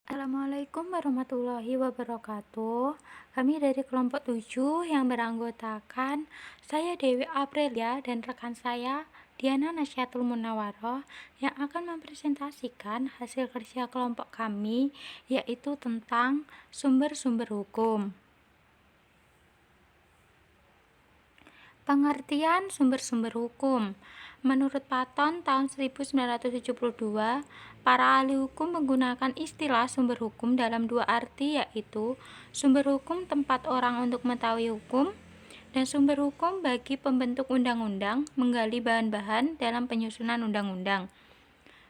Assalamualaikum warahmatullahi wabarakatuh. Kami dari kelompok 7 yang beranggotakan saya Dewi Aprilia dan rekan saya Diana Nasyatul Munawaroh yang akan mempresentasikan hasil kerja kelompok kami, yaitu tentang sumber-sumber hukum. Pengertian sumber-sumber hukum. Menurut Paton tahun 1972, para ahli hukum menggunakan istilah sumber hukum dalam dua arti, yaitu sumber hukum tempat orang untuk mengetahui hukum dan sumber hukum bagi pembentuk undang-undang menggali bahan-bahan dalam penyusunan undang-undang.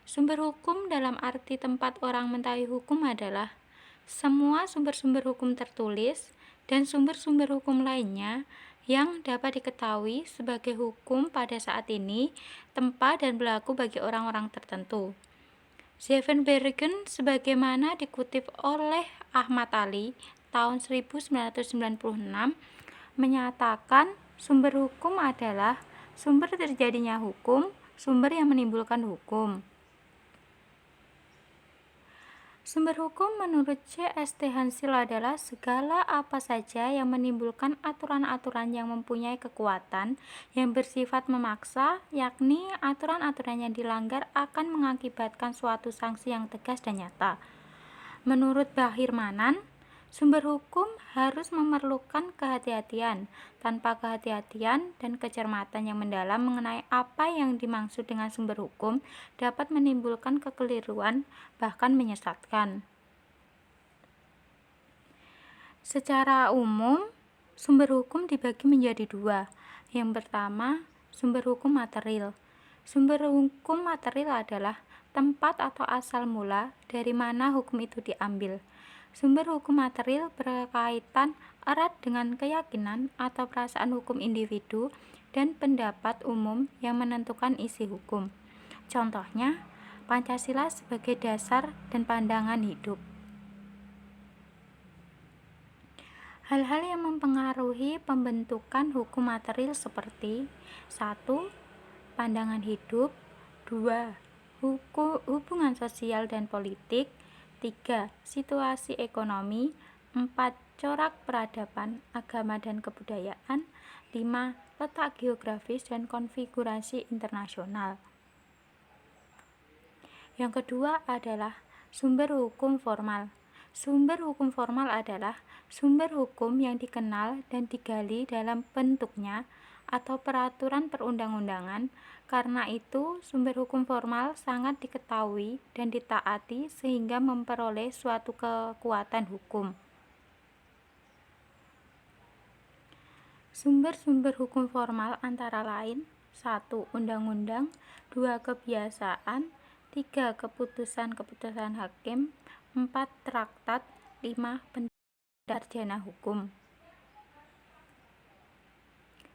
Sumber hukum dalam arti tempat orang mengetahui hukum adalah semua sumber-sumber hukum tertulis dan sumber-sumber hukum lainnya yang dapat diketahui sebagai hukum pada saat ini, tempat dan berlaku bagi orang-orang tertentu. Zevenbergen sebagaimana dikutip oleh Ahmad Ali tahun 1996 menyatakan sumber hukum adalah sumber terjadinya hukum, sumber yang menimbulkan hukum. Sumber hukum menurut C.S.T. Hansil adalah segala apa saja yang menimbulkan aturan-aturan yang mempunyai kekuatan yang bersifat memaksa, yakni aturan-aturan yang dilanggar akan mengakibatkan suatu sanksi yang tegas dan nyata. Menurut Bahir Manan, sumber hukum harus memerlukan kehati-hatian. Tanpa kehati-hatian dan kecermatan yang mendalam mengenai apa yang dimaksud dengan sumber hukum dapat menimbulkan kekeliruan, bahkan menyesatkan. Secara umum, sumber hukum dibagi menjadi dua. Yang pertama, sumber hukum material. Sumber hukum material adalah tempat atau asal mula dari mana hukum itu diambil. Sumber hukum material berkaitan erat dengan keyakinan atau perasaan hukum individu dan pendapat umum yang menentukan isi hukum. Contohnya, Pancasila sebagai dasar dan pandangan hidup. Hal-hal yang mempengaruhi pembentukan hukum material seperti 1. Pandangan hidup, 2. Hubungan sosial dan politik, 3. Situasi ekonomi, 4. Corak peradaban, agama dan kebudayaan, 5. Letak geografis dan konfigurasi internasional. Yang kedua adalah sumber hukum formal. Sumber hukum formal adalah sumber hukum yang dikenal dan digali dalam bentuknya atau peraturan perundang-undangan. Karena itu, sumber hukum formal sangat diketahui dan ditaati sehingga memperoleh suatu kekuatan hukum. Sumber-sumber hukum formal antara lain 1. Undang-undang, 2. Kebiasaan, 3. Keputusan-keputusan hakim, 4. Traktat, 5. Sarjana hukum.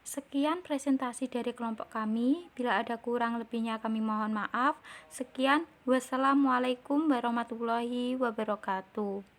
Sekian presentasi dari kelompok kami. Bila ada kurang lebihnya kami mohon maaf. Sekian, wassalamualaikum warahmatullahi wabarakatuh.